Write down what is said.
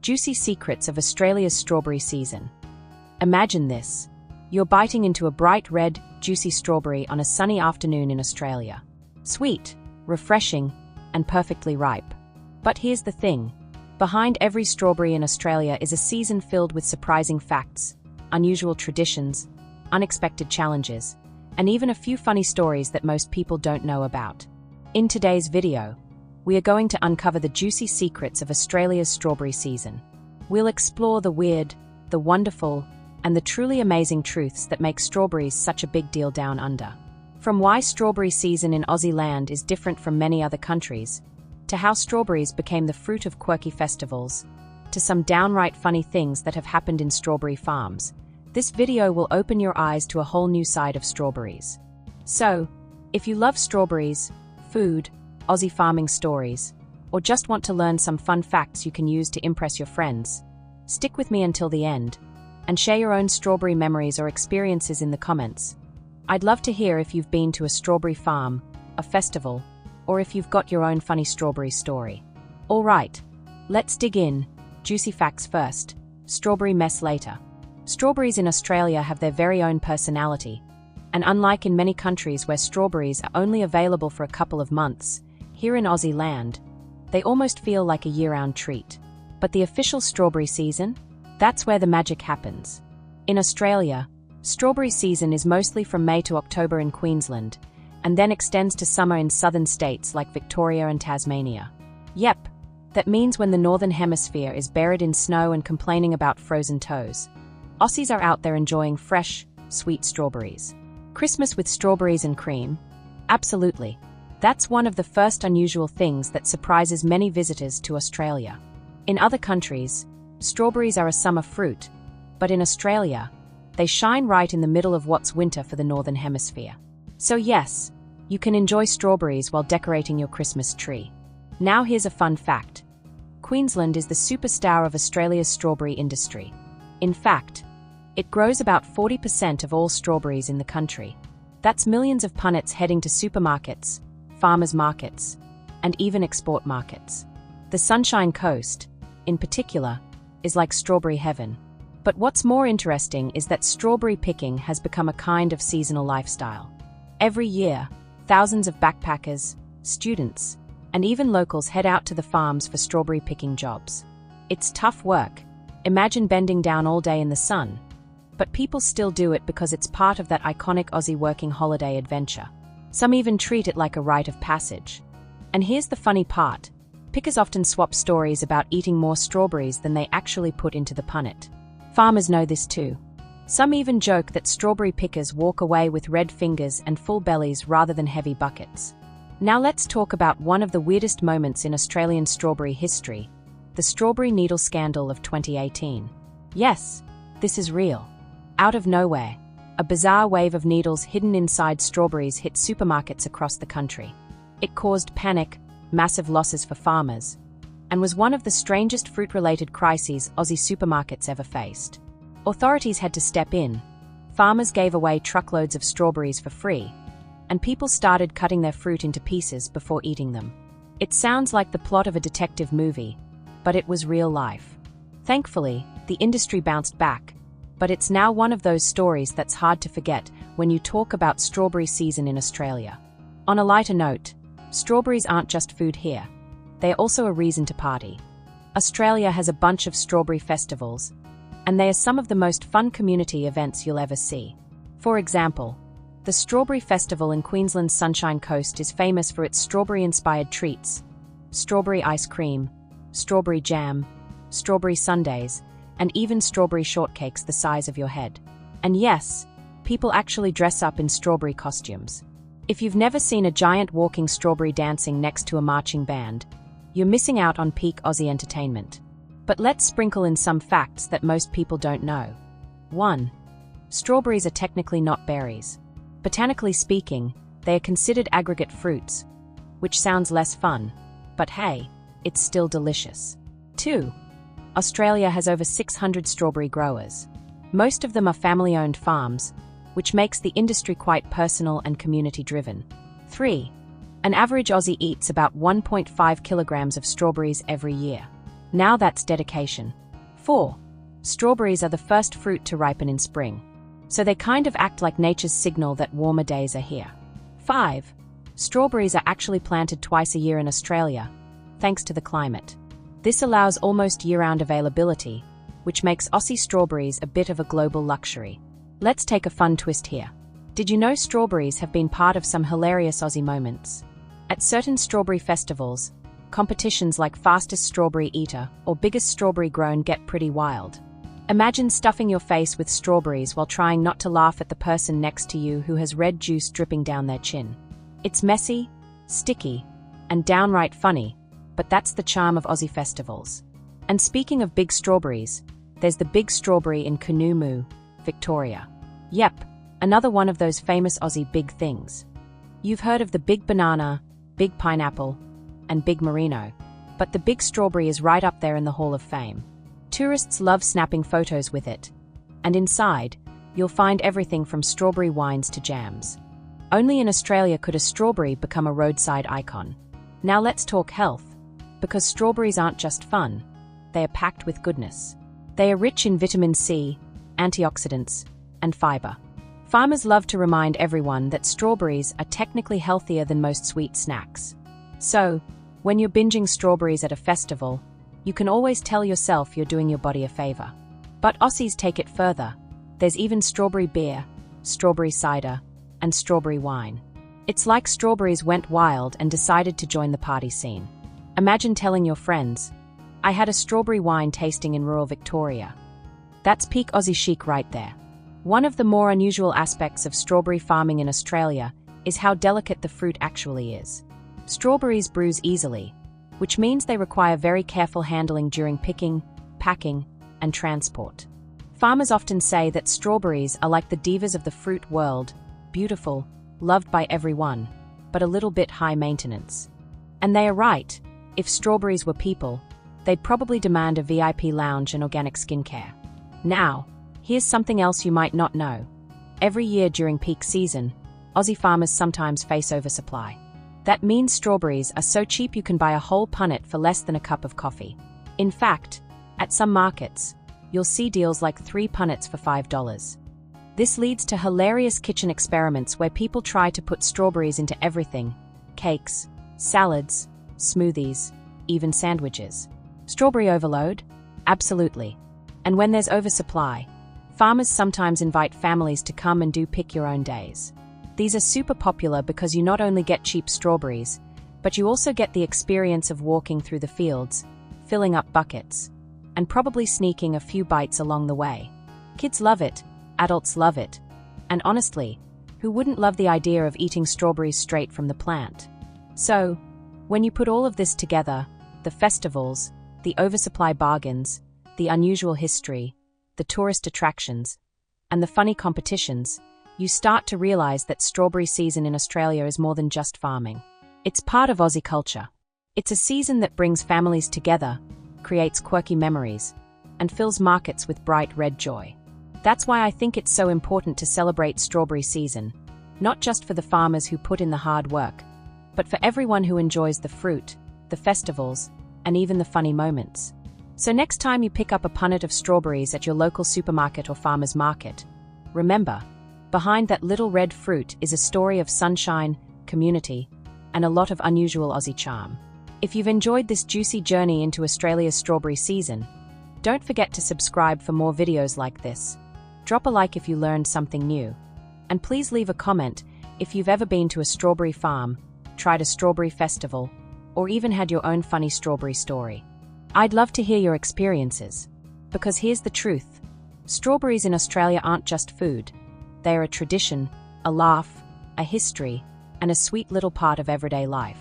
Juicy secrets of Australia's strawberry season. Imagine this. You're biting into a bright red, juicy strawberry on a sunny afternoon in Australia. Sweet, refreshing, and perfectly ripe. But here's the thing. Behind every strawberry in Australia is a season filled with surprising facts, unusual traditions, unexpected challenges, and even a few funny stories that most people don't know about. In today's video, we are going to uncover the juicy secrets of Australia's strawberry season. We'll explore the weird, the wonderful, and the truly amazing truths that make strawberries such a big deal down under. From why strawberry season in Aussie land is different from many other countries, to how strawberries became the fruit of quirky festivals, to some downright funny things that have happened in strawberry farms, this video will open your eyes to a whole new side of strawberries. So, if you love strawberries, food, Aussie farming stories, or just want to learn some fun facts you can use to impress your friends, stick with me until the end, and share your own strawberry memories or experiences in the comments. I'd love to hear if you've been to a strawberry farm, a festival, or if you've got your own funny strawberry story. Alright, let's dig in. Juicy facts first, strawberry mess later. Strawberries in Australia have their very own personality, and unlike in many countries where strawberries are only available for a couple of months, here in Aussie land, they almost feel like a year-round treat. But the official strawberry season? That's where the magic happens. In Australia, strawberry season is mostly from May to October in Queensland, and then extends to summer in southern states like Victoria and Tasmania. Yep, that means when the northern hemisphere is buried in snow and complaining about frozen toes, Aussies are out there enjoying fresh, sweet strawberries. Christmas with strawberries and cream? Absolutely. That's one of the first unusual things that surprises many visitors to Australia. In other countries, strawberries are a summer fruit, but in Australia, they shine right in the middle of what's winter for the northern hemisphere. So yes, you can enjoy strawberries while decorating your Christmas tree. Now here's a fun fact. Queensland is the superstar of Australia's strawberry industry. In fact, it grows about 40% of all strawberries in the country. That's millions of punnets heading to supermarkets, farmers markets, and even export markets. The Sunshine Coast, in particular, is like strawberry heaven. But what's more interesting is that strawberry picking has become a kind of seasonal lifestyle. Every year, thousands of backpackers, students, and even locals head out to the farms for strawberry picking jobs. It's tough work. Imagine bending down all day in the sun. But people still do it because it's part of that iconic Aussie working holiday adventure. Some even treat it like a rite of passage. And here's the funny part. Pickers often swap stories about eating more strawberries than they actually put into the punnet. Farmers know this too. Some even joke that strawberry pickers walk away with red fingers and full bellies rather than heavy buckets. Now let's talk about one of the weirdest moments in Australian strawberry history, the strawberry needle scandal of 2018. Yes, this is real. Out of nowhere, a bizarre wave of needles hidden inside strawberries hit supermarkets across the country. It caused panic, massive losses for farmers, and was one of the strangest fruit-related crises Aussie supermarkets ever faced. Authorities had to step in. Farmers gave away truckloads of strawberries for free, and people started cutting their fruit into pieces before eating them. It sounds like the plot of a detective movie, but it was real life. Thankfully, the industry bounced back, but it's now one of those stories that's hard to forget when you talk about strawberry season in Australia. On a lighter note, strawberries aren't just food here. They are also a reason to party. Australia has a bunch of strawberry festivals, and they are some of the most fun community events you'll ever see. For example, the Strawberry Festival in Queensland's Sunshine Coast is famous for its strawberry-inspired treats, strawberry ice cream, strawberry jam, strawberry sundaes, and even strawberry shortcakes the size of your head. And yes, people actually dress up in strawberry costumes. If you've never seen a giant walking strawberry dancing next to a marching band, you're missing out on peak Aussie entertainment. But let's sprinkle in some facts that most people don't know. 1. Strawberries are technically not berries. Botanically speaking, they are considered aggregate fruits, which sounds less fun, but hey, it's still delicious. 2. Australia has over 600 strawberry growers. Most of them are family-owned farms, which makes the industry quite personal and community-driven. 3. An average Aussie eats about 1.5 kilograms of strawberries every year. Now that's dedication. 4. Strawberries are the first fruit to ripen in spring, so they kind of act like nature's signal that warmer days are here. 5. Strawberries are actually planted twice a year in Australia, thanks to the climate. This allows almost year-round availability, which makes Aussie strawberries a bit of a global luxury. Let's take a fun twist here. Did you know strawberries have been part of some hilarious Aussie moments? At certain strawberry festivals, competitions like fastest strawberry eater or biggest strawberry grown get pretty wild. Imagine stuffing your face with strawberries while trying not to laugh at the person next to you who has red juice dripping down their chin. It's messy, sticky, and downright funny, but that's the charm of Aussie festivals. And speaking of big strawberries, there's the big strawberry in Canoe, Victoria. Yep, another one of those famous Aussie big things. You've heard of the big banana, big pineapple, and big merino, but the big strawberry is right up there in the Hall of Fame. Tourists love snapping photos with it, and inside, you'll find everything from strawberry wines to jams. Only in Australia could a strawberry become a roadside icon. Now let's talk health, because strawberries aren't just fun, they are packed with goodness. They are rich in vitamin C, antioxidants, and fiber. Farmers love to remind everyone that strawberries are technically healthier than most sweet snacks. So, when you're binging strawberries at a festival, you can always tell yourself you're doing your body a favor. But Aussies take it further. There's even strawberry beer, strawberry cider, and strawberry wine. It's like strawberries went wild and decided to join the party scene. Imagine telling your friends, "I had a strawberry wine tasting in rural Victoria." That's peak Aussie chic right there. One of the more unusual aspects of strawberry farming in Australia is how delicate the fruit actually is. Strawberries bruise easily, which means they require very careful handling during picking, packing, and transport. Farmers often say that strawberries are like the divas of the fruit world, beautiful, loved by everyone, but a little bit high maintenance. And they are right. If strawberries were people, they'd probably demand a VIP lounge and organic skincare. Now, here's something else you might not know. Every year during peak season, Aussie farmers sometimes face oversupply. That means strawberries are so cheap you can buy a whole punnet for less than a cup of coffee. In fact, at some markets, you'll see deals like 3 punnets for $5. This leads to hilarious kitchen experiments where people try to put strawberries into everything: cakes, salads, smoothies, even sandwiches. Strawberry overload? Absolutely. And when there's oversupply, farmers sometimes invite families to come and do pick your own days. These are super popular because you not only get cheap strawberries, but you also get the experience of walking through the fields, filling up buckets, and probably sneaking a few bites along the way. Kids love it, adults love it, and honestly, who wouldn't love the idea of eating strawberries straight from the plant? So, when you put all of this together, the festivals, the oversupply bargains, the unusual history, the tourist attractions, and the funny competitions, you start to realize that strawberry season in Australia is more than just farming. It's part of Aussie culture. It's a season that brings families together, creates quirky memories, and fills markets with bright red joy. That's why I think it's so important to celebrate strawberry season, not just for the farmers who put in the hard work, but for everyone who enjoys the fruit, the festivals, and even the funny moments. So next time you pick up a punnet of strawberries at your local supermarket or farmer's market, remember, behind that little red fruit is a story of sunshine, community, and a lot of unusual Aussie charm. If you've enjoyed this juicy journey into Australia's strawberry season, don't forget to subscribe for more videos like this. Drop a like if you learned something new. And please leave a comment if you've ever been to a strawberry farm, tried a strawberry festival, or even had your own funny strawberry story. I'd love to hear your experiences. Because here's the truth. Strawberries in Australia aren't just food. They are a tradition, a laugh, a history, and a sweet little part of everyday life.